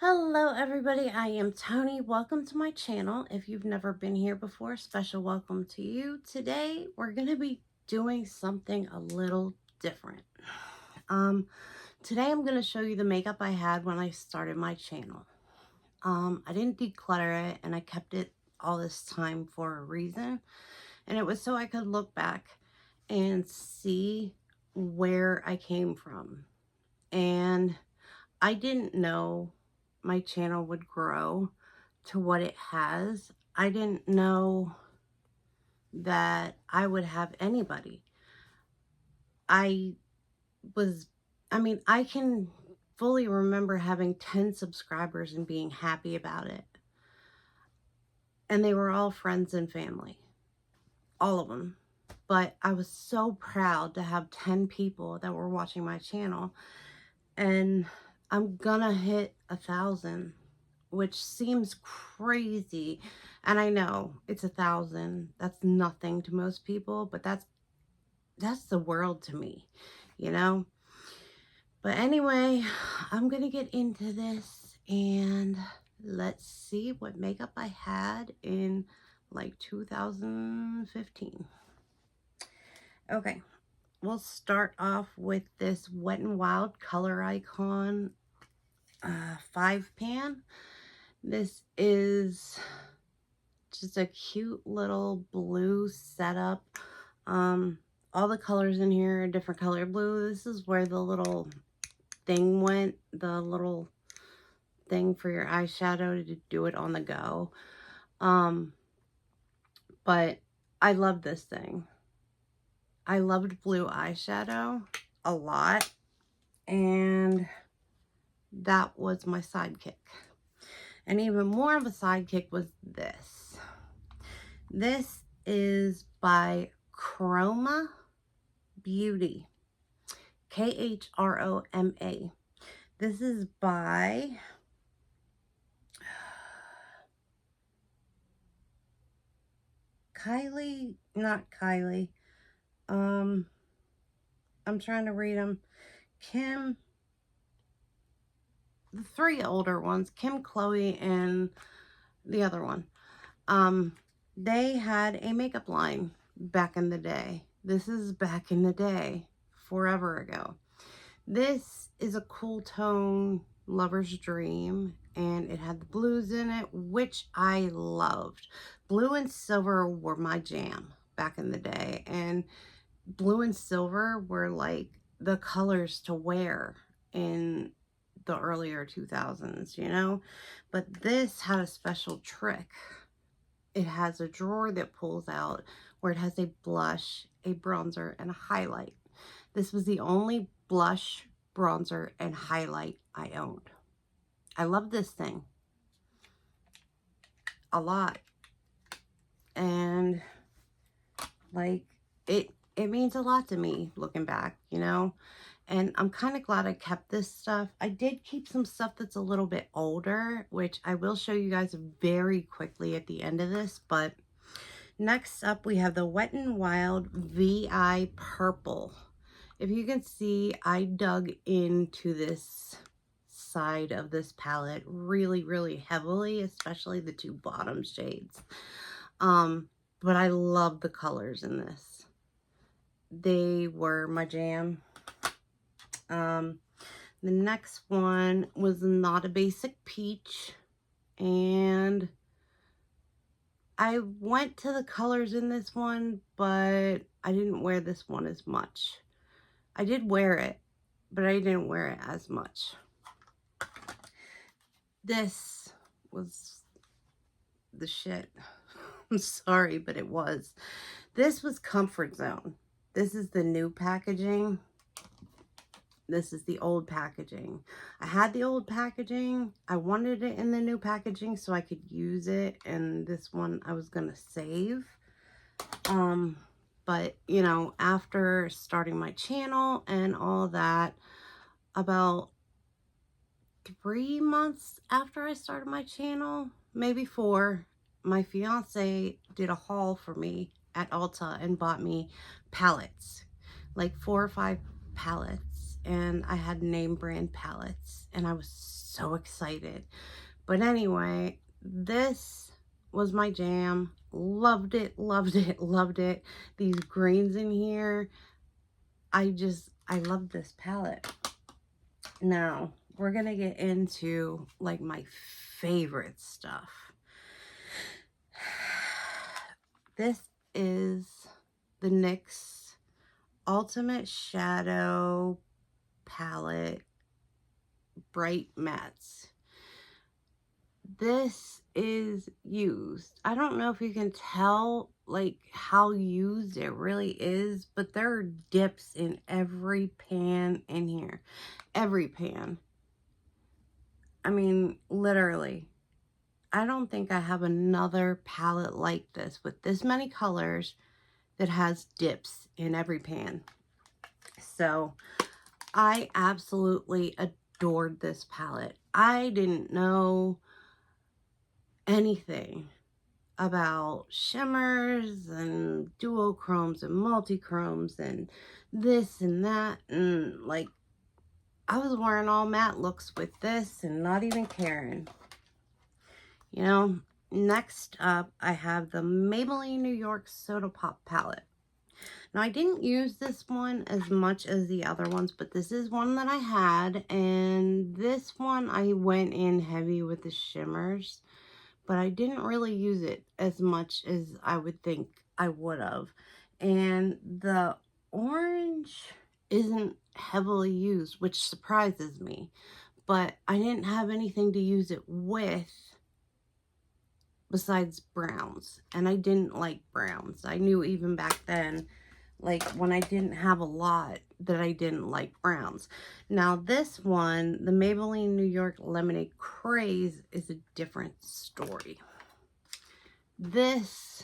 Hello everybody, I am Tony. Welcome to my channel. If you've never been here before, special welcome to you. Today we're going to be doing something a little different. Today I'm going to show you the makeup I had when I started my channel. I didn't declutter it and I kept it all this time for a reason. And it was so I could look back and see where I came from. And I didn't know my channel would grow to what it has. I didn't know that I would have anybody. I was, I can fully remember having 10 subscribers and being happy about it. And they were all friends and family, all of them. But I was so proud to have 10 people that were watching my channel. And I'm gonna hit 1,000, which seems crazy. And I know it's 1,000. That's nothing to most people, but that's the world to me, you know? But anyway, I'm gonna get into this and let's see what makeup I had in like 2015. Okay, we'll start off with this Wet n Wild Color Icon 5 pan. This is just a cute little blue setup. All the colors in here are different color blue. This is where the little thing went, the little thing for your eyeshadow to do it on the go. But I love this thing. I loved blue eyeshadow a lot, and that was my sidekick. And even more of a sidekick was this. This is by Chroma Beauty. K-H-R-O-M-A. This is by Kylie, not Kylie. I'm trying to read them. Kim, the three older ones, Kim, Chloe, and the other one. They had a makeup line back in the day. This is back in the day, forever ago. This is a cool tone lover's dream, and it had the blues in it, which I loved. Blue and silver were my jam back in the day, and blue and silver were like the colors to wear in the earlier 2000s, you know? But this had a special trick. It has a drawer that pulls out where it has a blush, a bronzer, and a highlight. This was the only blush, bronzer, and highlight I owned. I love this thing a lot. And like it means a lot to me looking back, you know? And I'm kind of glad I kept this stuff. I did keep some stuff that's a little bit older, which I will show you guys very quickly at the end of this. But next up, we have the Wet n Wild VI Purple. If you can see, I dug into this side of this palette really, really heavily, especially the two bottom shades. But I love the colors in this. They were my jam. The next one was Not a Basic Peach, and I went to the colors in this one, but I didn't wear this one as much. I did wear it, but I didn't wear it as much. This was the shit. I'm sorry, but it was. This was Comfort Zone. This is the new packaging. This is the old packaging. I had the old packaging. I wanted it in the new packaging so I could use it. And this one I was going to save. But, you know, after starting my channel and all that, about 3 months after I started my channel, maybe 4, my fiance did a haul for me at Ulta and bought me palettes, like 4 or 5 palettes. and I had name brand palettes, and I was so excited. But anyway, this was my jam. Loved it, loved it, loved it. These greens in here, I love this palette. Now, we're going to get into like my favorite stuff. This is the NYX Ultimate Shadow Palette Bright Mattes. This is used. I don't know if you can tell like how used it really is, but there are dips in every pan in here. Every pan. I mean, literally. I don't think I have another palette like this with this many colors that has dips in every pan. So I absolutely adored this palette. I didn't know anything about shimmers and duochromes and multichromes and this and that, and like I was wearing all matte looks with this and not even caring. You know, next up I have the Maybelline New York Soda Pop palette. Now, I didn't use this one as much as the other ones, but this is one that I had, and this one I went in heavy with the shimmers, but I didn't really use it as much as I would think I would have. And the orange isn't heavily used, which surprises me, but I didn't have anything to use it with besides browns, and I didn't like browns. I knew even back then, like when I didn't have a lot, that I didn't like browns. Now this one, the Maybelline New York Lemonade Craze, is a different story. This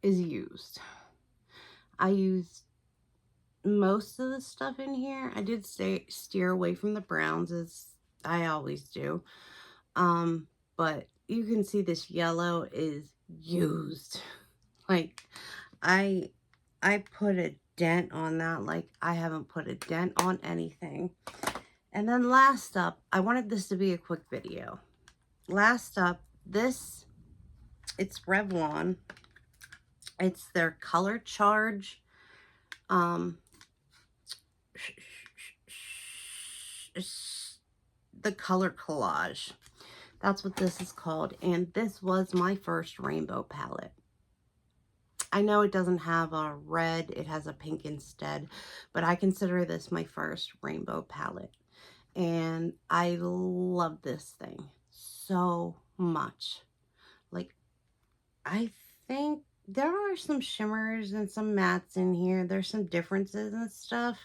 is used. I used most of the stuff in here. I did steer away from the browns, as I always do. But you can see this yellow is used. Like, I put a dent on that like I haven't put a dent on anything. And then last up, I wanted this to be a quick video. Last up, this, it's Revlon. It's their Color Charge. The Color Collage. That's what this is called. And this was my first rainbow palette. I know it doesn't have a red, it has a pink instead, but I consider this my first rainbow palette. And I love this thing so much. Like, I think there are some shimmers and some mattes in here. There's some differences and stuff.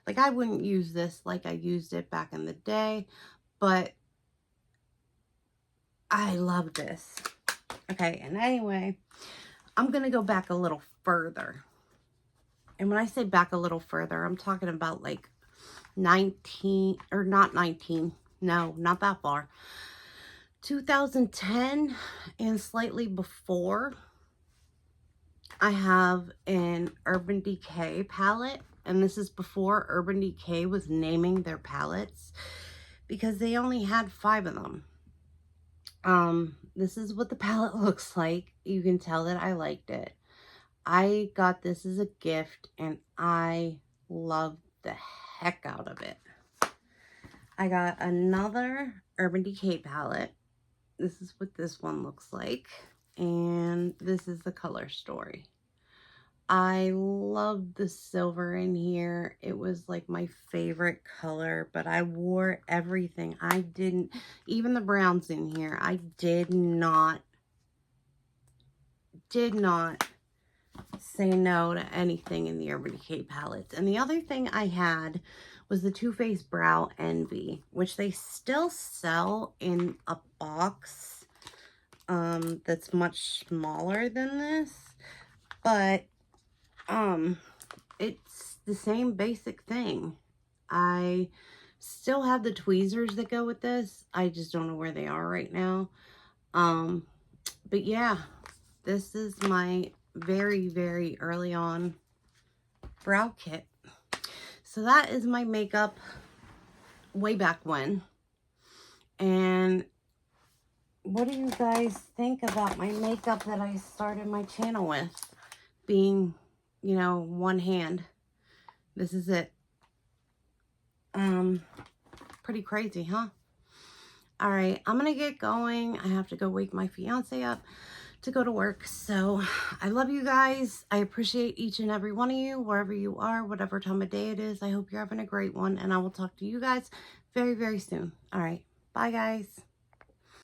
Like, I wouldn't use this like I used it back in the day, but I love this. Okay, and anyway, I'm going to go back a little further. And when I say back a little further, I'm talking about like 19, or not 19. No, not that far. 2010 and slightly before. I have an Urban Decay palette. And this is before Urban Decay was naming their palettes, because they only had 5 of them. This is what the palette looks like. You can tell that I liked it. I got this as a gift, and I loved the heck out of it. I got another Urban Decay palette. This is what this one looks like. And this is the Color Story. I love the silver in here. It was like my favorite color, but I wore everything. I didn't, even the browns in here, I did not say no to anything in the Urban Decay palettes. And the other thing I had was the Too Faced Brow Envy, which they still sell in a box that's much smaller than this, but it's the same basic thing. I still have the tweezers that go with this. I just don't know where they are right now. But yeah, this is my very, very early on brow kit. So that is my makeup way back when. And what do you guys think about my makeup that I started my channel with? Being, you know, one hand. This is it. Pretty crazy, huh? All right, I'm gonna get going. I have to go wake my fiance up to go to work. So I love you guys. I appreciate each and every one of you, wherever you are, whatever time of day it is. I hope you're having a great one, and I will talk to you guys very, very soon. All right, bye guys.